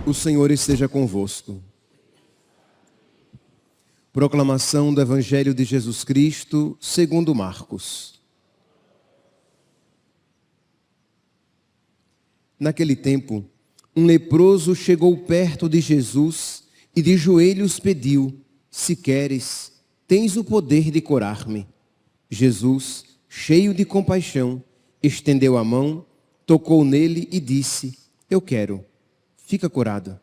O Senhor esteja convosco. Proclamação do Evangelho de Jesus Cristo, segundo Marcos. Naquele tempo, um leproso chegou perto de Jesus e de joelhos pediu: se queres, tens o poder de curar-me. Jesus, cheio de compaixão, estendeu a mão, tocou nele e disse: eu quero. Fica curado.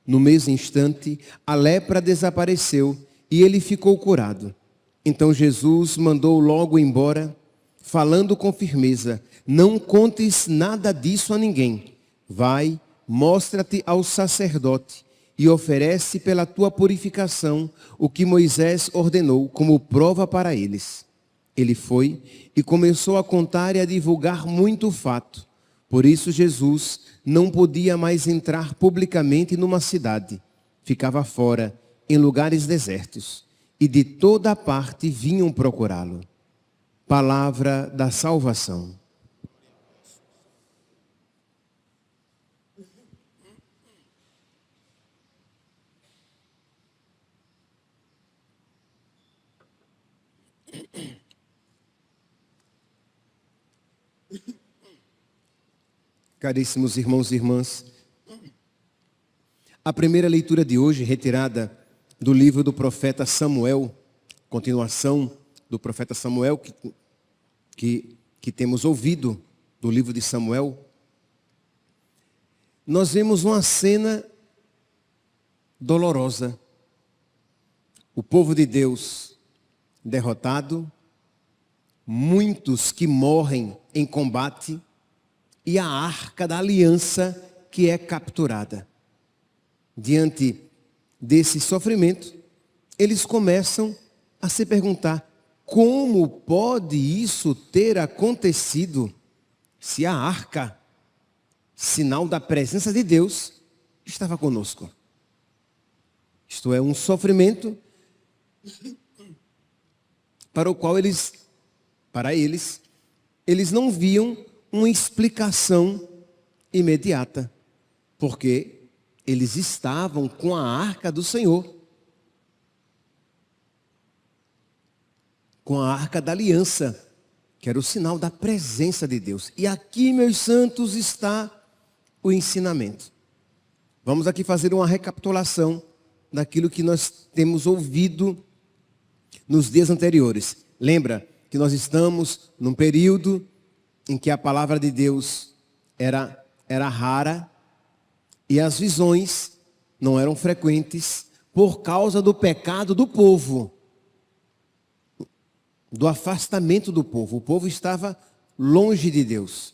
No mesmo instante, a lepra desapareceu e ele ficou curado. Então Jesus mandou logo embora, falando com firmeza: não contes nada disso a ninguém. Vai, mostra-te ao sacerdote e oferece pela tua purificação o que Moisés ordenou como prova para eles. Ele foi e começou a contar e a divulgar muito o fato. Por isso Jesus não podia mais entrar publicamente numa cidade. Ficava fora, em lugares desertos. E de toda parte vinham procurá-lo. Palavra da salvação. Caríssimos irmãos e irmãs, a primeira leitura de hoje, retirada do livro do profeta Samuel, continuação do profeta Samuel, que temos ouvido do livro de Samuel, nós vemos uma cena dolorosa. O povo de Deus derrotado, muitos que morrem em combate, e a arca da aliança que é capturada. Diante desse sofrimento, eles começam a se perguntar: como pode isso ter acontecido se a arca, sinal da presença de Deus, estava conosco? Isto é um sofrimento para o qual eles não viam uma explicação imediata, porque eles estavam com a arca do Senhor, com a arca da aliança, que era o sinal da presença de Deus. E aqui, meus santos, está o ensinamento. Vamos aqui fazer uma recapitulação daquilo que nós temos ouvido nos dias anteriores. Lembra que nós estamos num período em que a palavra de Deus era rara e as visões não eram frequentes por causa do pecado do povo, do afastamento do povo. O povo estava longe de Deus.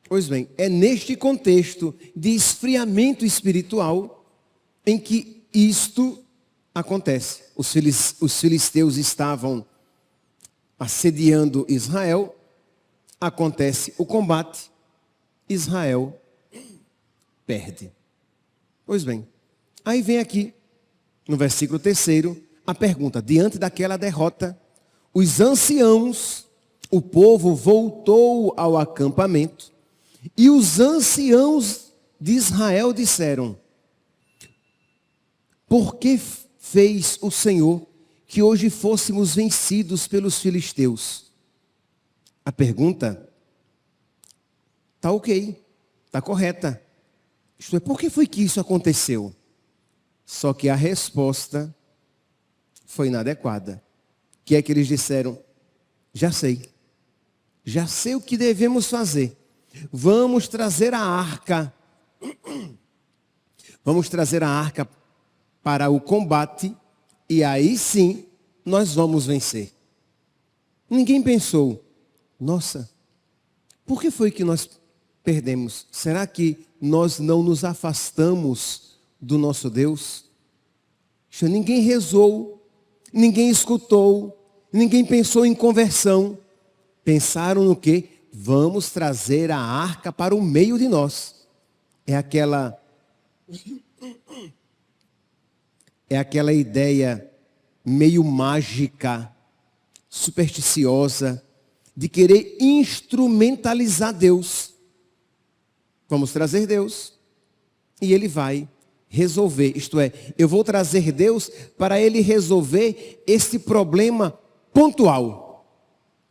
Pois bem, é neste contexto de esfriamento espiritual em que isto acontece. Os filisteus estavam assediando Israel. Acontece o combate, Israel perde. Pois bem, aí vem aqui, no versículo 3º, a pergunta: diante daquela derrota, os anciãos, o povo voltou ao acampamento, e os anciãos de Israel disseram: por que fez o Senhor que hoje fôssemos vencidos pelos filisteus? A pergunta está ok, está correta. Isto é, por que foi que isso aconteceu? Só que a resposta foi inadequada. O que é que eles disseram? Já sei o que devemos fazer. Vamos trazer a arca. Vamos trazer a arca para o combate e aí sim nós vamos vencer. Ninguém pensou: nossa, por que foi que nós perdemos? Será que nós não nos afastamos do nosso Deus? Ninguém rezou, ninguém escutou, Ninguém pensou em conversão. Pensaram no quê? Vamos trazer a arca para o meio de nós. É aquela ideia meio mágica, supersticiosa, de querer instrumentalizar Deus. Vamos trazer Deus e Ele vai resolver. Isto é, eu vou trazer Deus para Ele resolver esse problema pontual.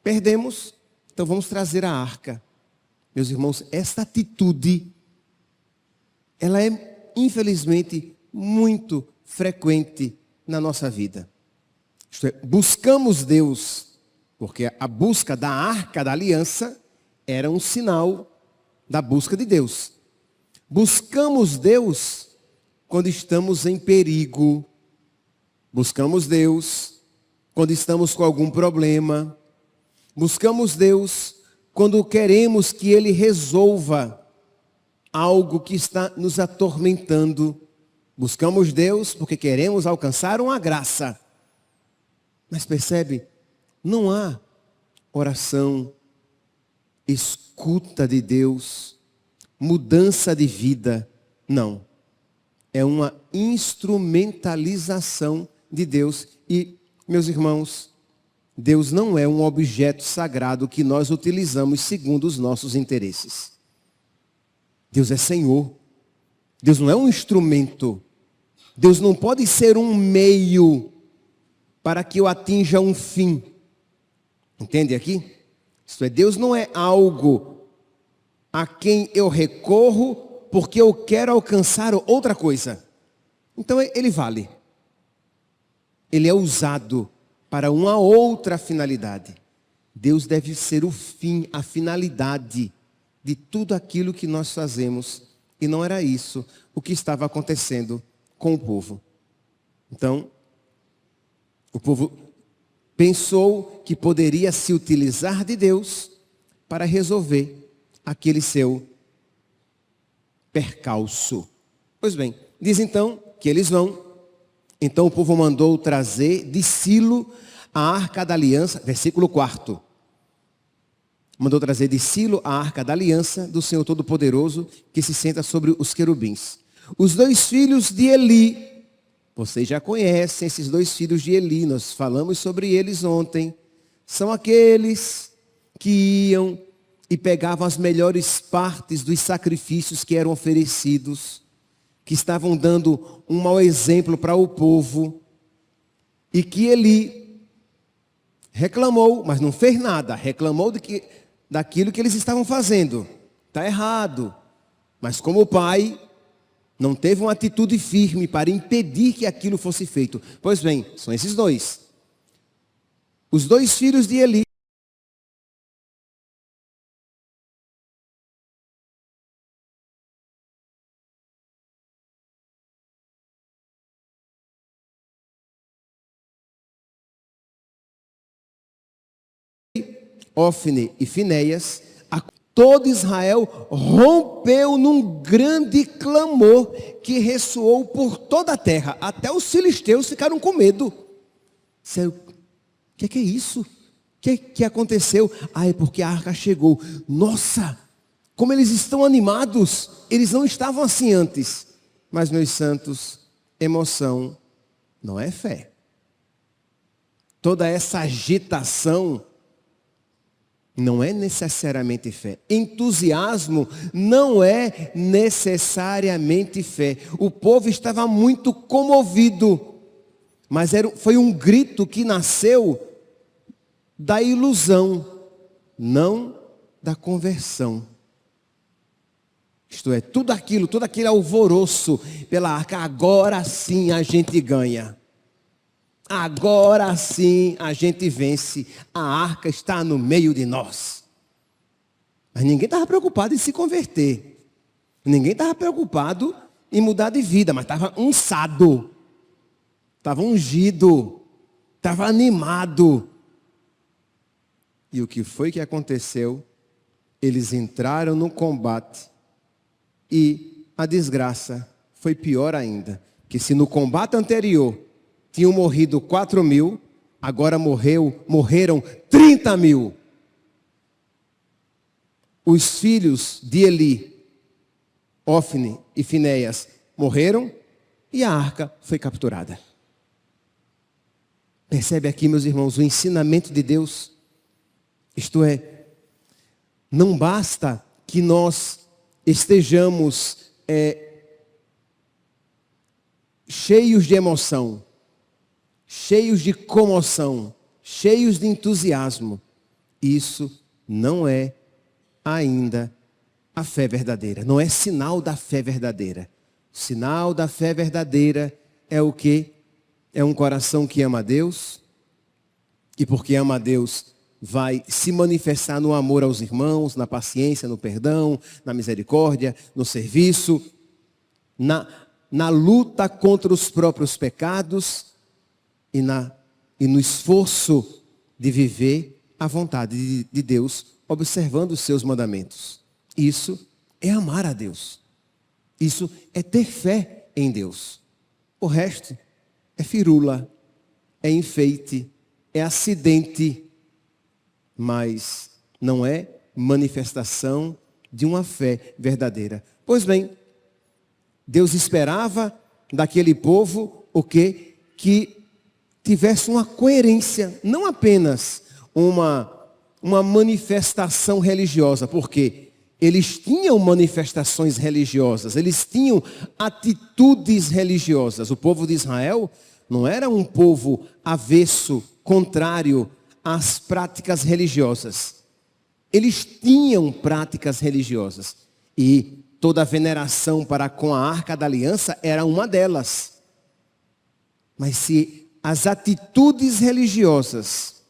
Perdemos, então vamos trazer a arca. Meus irmãos, esta atitude, ela é infelizmente muito frequente na nossa vida. Isto é, buscamos Deus, porque a busca da arca da aliança era um sinal da busca de Deus. Buscamos Deus quando estamos em perigo. Buscamos Deus quando estamos com algum problema. Buscamos Deus quando queremos que Ele resolva algo que está nos atormentando. Buscamos Deus porque queremos alcançar uma graça. Mas percebe, não há oração, escuta de Deus, mudança de vida. Não. É uma instrumentalização de Deus. E, meus irmãos, Deus não é um objeto sagrado que nós utilizamos segundo os nossos interesses. Deus é Senhor. Deus não é um instrumento. Deus não pode ser um meio para que eu atinja um fim. Entende aqui? Isto é, Deus não é algo a quem eu recorro porque eu quero alcançar outra coisa. Então Ele vale. Ele é usado para uma outra finalidade. Deus deve ser o fim, a finalidade de tudo aquilo que nós fazemos. E não era isso o que estava acontecendo com o povo. Então, o povo pensou que poderia se utilizar de Deus para resolver aquele seu percalço. Pois bem, diz então que eles vão. Então o povo mandou trazer de Silo a arca da aliança, versículo 4. Mandou trazer de Silo a arca da aliança do Senhor Todo-Poderoso, que se senta sobre os querubins. Os 2 filhos de Eli, vocês já conhecem esses 2 filhos de Eli, nós falamos sobre eles ontem. São aqueles que iam e pegavam as melhores partes dos sacrifícios que eram oferecidos, que estavam dando um mau exemplo para o povo, e que Eli reclamou, mas não fez nada, reclamou daquilo que eles estavam fazendo. Está errado, mas como pai, não teve uma atitude firme para impedir que aquilo fosse feito. Pois bem, são esses 2. Os 2 filhos de Eli. Ofne e Finéias, todo Israel rompeu num grande clamor que ressoou por toda a terra. Até os filisteus ficaram com medo. O que é isso? O que aconteceu? É porque a arca chegou. Nossa, como eles estão animados. Eles não estavam assim antes. Mas, meus santos, emoção não é fé. Toda essa agitação não é necessariamente fé. Entusiasmo não é necessariamente fé. O povo estava muito comovido, mas foi um grito que nasceu da ilusão, não da conversão. Isto é, todo aquele alvoroço pela arca, agora sim a gente ganha. Agora sim a gente vence. A arca está no meio de nós. Mas ninguém estava preocupado em se converter. Ninguém estava preocupado em mudar de vida. Mas estava unçado. Estava ungido. Estava animado. E o que foi que aconteceu? Eles entraram no combate. E a desgraça foi pior ainda. Que se no combate anterior tinham morrido 4.000, agora morreram 30 mil. Os filhos de Eli, Ofne e Finéias, morreram e a arca foi capturada. Percebe aqui, meus irmãos, o ensinamento de Deus? Isto é, não basta que nós estejamos cheios de emoção, cheios de comoção, cheios de entusiasmo. Isso não é ainda a fé verdadeira, não é sinal da fé verdadeira. O sinal da fé verdadeira é o quê? É um coração que ama a Deus, e porque ama a Deus, vai se manifestar no amor aos irmãos, na paciência, no perdão, na misericórdia, no serviço, na luta contra os próprios pecados e no esforço de viver a vontade de Deus, observando os seus mandamentos. Isso é amar a Deus. Isso é ter fé em Deus. O resto é firula, é enfeite, é acidente, mas não é manifestação de uma fé verdadeira. Pois bem, Deus esperava daquele povo o quê? Que tivesse uma coerência, não apenas uma manifestação religiosa, porque eles tinham manifestações religiosas, eles tinham atitudes religiosas. O povo de Israel não era um povo avesso, contrário às práticas religiosas. Eles tinham práticas religiosas. E toda a veneração para com a Arca da Aliança era uma delas. Mas se as atitudes religiosas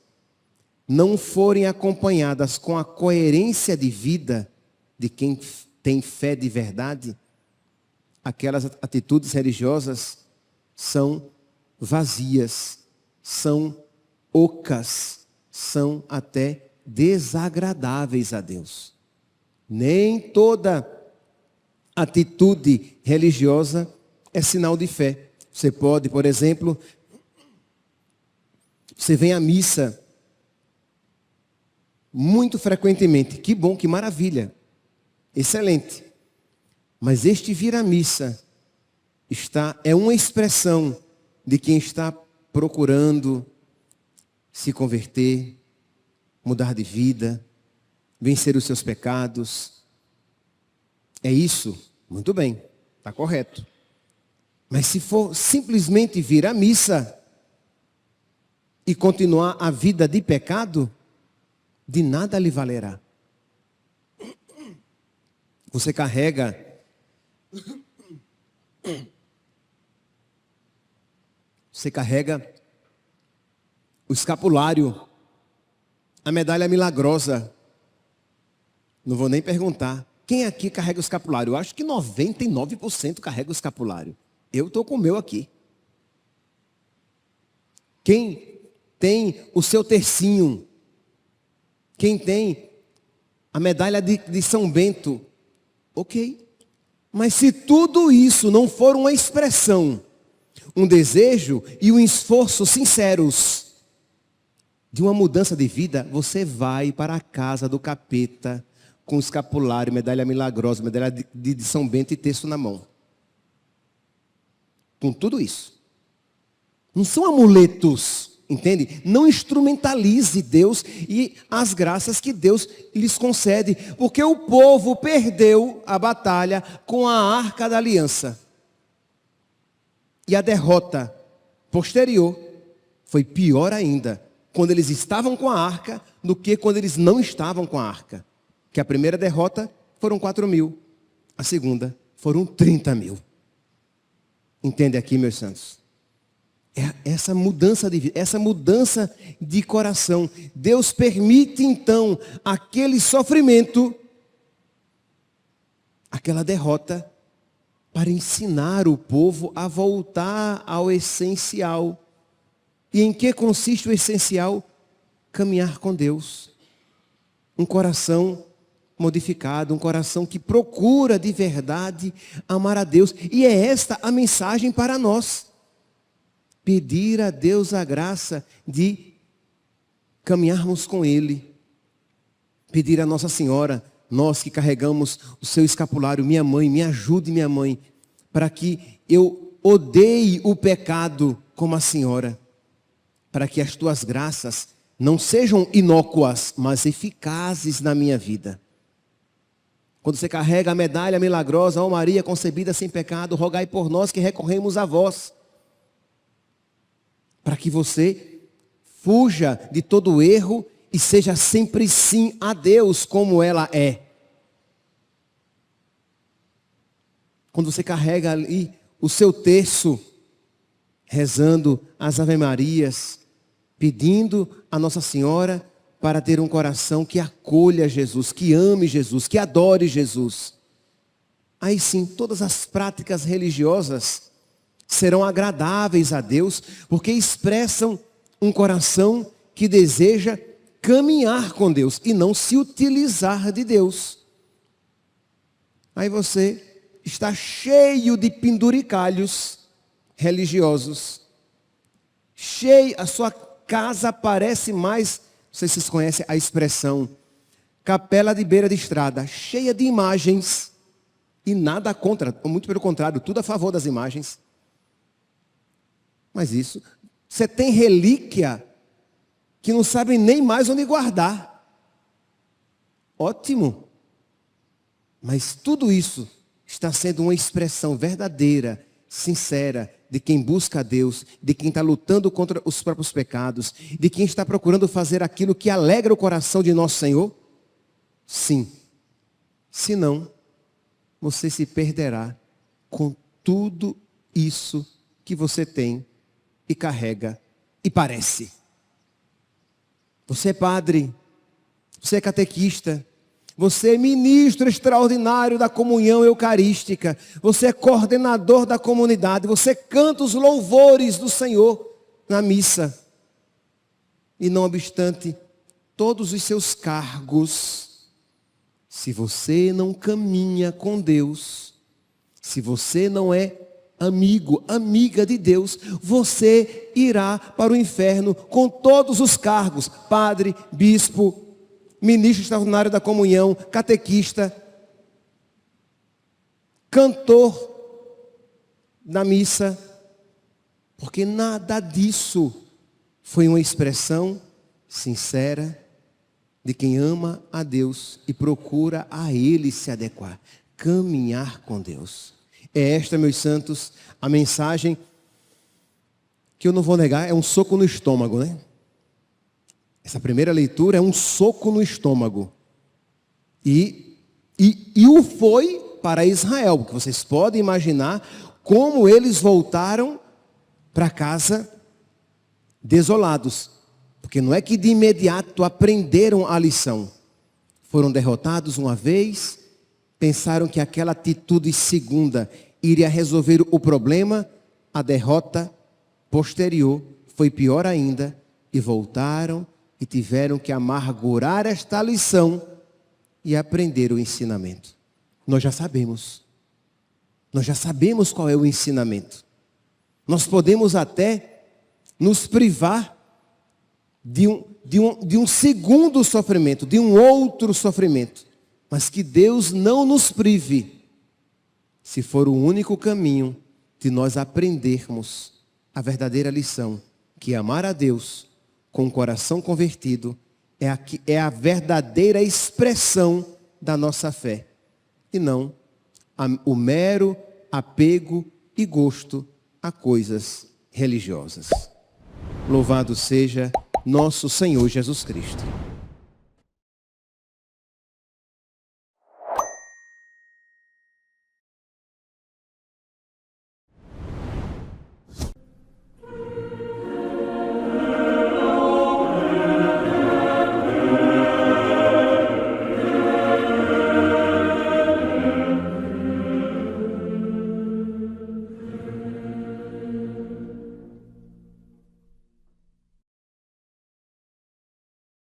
não forem acompanhadas com a coerência de vida de quem tem fé de verdade, aquelas atitudes religiosas são vazias, são ocas, são até desagradáveis a Deus. Nem toda atitude religiosa é sinal de fé. Você pode, por exemplo, você vem à missa muito frequentemente. Que bom, que maravilha. Excelente. Mas este vir à missa é uma expressão de quem está procurando se converter, mudar de vida, vencer os seus pecados. É isso? Muito bem, está correto. Mas se for simplesmente vir à missa e continuar a vida de pecado, de nada lhe valerá. Você carrega o escapulário, a medalha milagrosa. Não vou nem perguntar. Quem aqui carrega o escapulário? Eu acho que 99% carrega o escapulário. Eu estou com o meu aqui. Quem tem o seu tercinho? Quem tem a medalha de São Bento? Ok. Mas se tudo isso não for uma expressão, um desejo e um esforço sinceros de uma mudança de vida, você vai para a casa do capeta com escapulário, medalha milagrosa, medalha de São Bento e terço na mão. Com tudo isso. Não são amuletos, entende? Não instrumentalize Deus e as graças que Deus lhes concede. Porque o povo perdeu a batalha com a Arca da Aliança. E a derrota posterior foi pior ainda, quando eles estavam com a arca, do que quando eles não estavam com a arca. Que a primeira derrota foram 4 mil, a segunda foram 30 mil. Entende aqui, meus santos? É essa mudança de vida, essa mudança de coração. Deus permite então aquele sofrimento, aquela derrota, para ensinar o povo a voltar ao essencial. E em que consiste o essencial? Caminhar com Deus. Um coração modificado, um coração que procura de verdade amar a Deus. E é esta a mensagem para nós. pedir a Deus a graça de caminharmos com Ele. Pedir a Nossa Senhora, nós que carregamos o seu escapulário, minha mãe, me ajude, minha mãe, para que eu odeie o pecado como a Senhora, para que as tuas graças não sejam inócuas, mas eficazes na minha vida. Quando você carrega a medalha milagrosa, ó Maria concebida sem pecado, rogai por nós que recorremos a vós. Para que você fuja de todo erro e seja sempre sim a Deus como ela é. Quando você carrega ali o seu terço, rezando as Ave-Marias, pedindo a Nossa Senhora para ter um coração que acolha Jesus, que ame Jesus, que adore Jesus. Aí sim, todas as práticas religiosas serão agradáveis a Deus, porque expressam um coração que deseja caminhar com Deus e não se utilizar de Deus. Aí você está cheio de penduricalhos religiosos. Cheio, a sua casa parece mais, não sei se vocês conhecem a expressão, capela de beira de estrada, cheia de imagens e nada contra, muito pelo contrário, tudo a favor das imagens. Mas isso, você tem relíquia que não sabem nem mais onde guardar. Ótimo. Mas tudo isso está sendo uma expressão verdadeira, sincera, de quem busca a Deus, de quem está lutando contra os próprios pecados, de quem está procurando fazer aquilo que alegra o coração de nosso Senhor? Sim. Se não, você se perderá com tudo isso que você tem e carrega e parece. Você é padre, você é catequista, você é ministro extraordinário da comunhão eucarística, você é coordenador da comunidade, você canta os louvores do Senhor na missa. E não obstante todos os seus cargos, se você não caminha com Deus, se você não é amigo, amiga de Deus, você irá para o inferno com todos os cargos, padre, bispo, ministro extraordinário da comunhão, catequista, cantor da missa, porque nada disso foi uma expressão sincera de quem ama a Deus e procura a Ele se adequar, caminhar com Deus. É esta, meus santos, a mensagem que eu não vou negar, é um soco no estômago, né? Essa primeira leitura é um soco no estômago. E o foi para Israel, porque vocês podem imaginar como eles voltaram para casa desolados. Porque não é que de imediato aprenderam a lição. Foram derrotados uma vez, pensaram que aquela atitude segunda iria resolver o problema, a derrota posterior foi pior ainda, e voltaram e tiveram que amargurar esta lição e aprender o ensinamento. Nós já sabemos qual é o ensinamento. Nós podemos até nos privar de um segundo sofrimento, de um outro sofrimento, mas que Deus não nos prive, se for o único caminho de nós aprendermos a verdadeira lição, que amar a Deus com o coração convertido é a verdadeira expressão da nossa fé, e não o mero apego e gosto a coisas religiosas. Louvado seja nosso Senhor Jesus Cristo.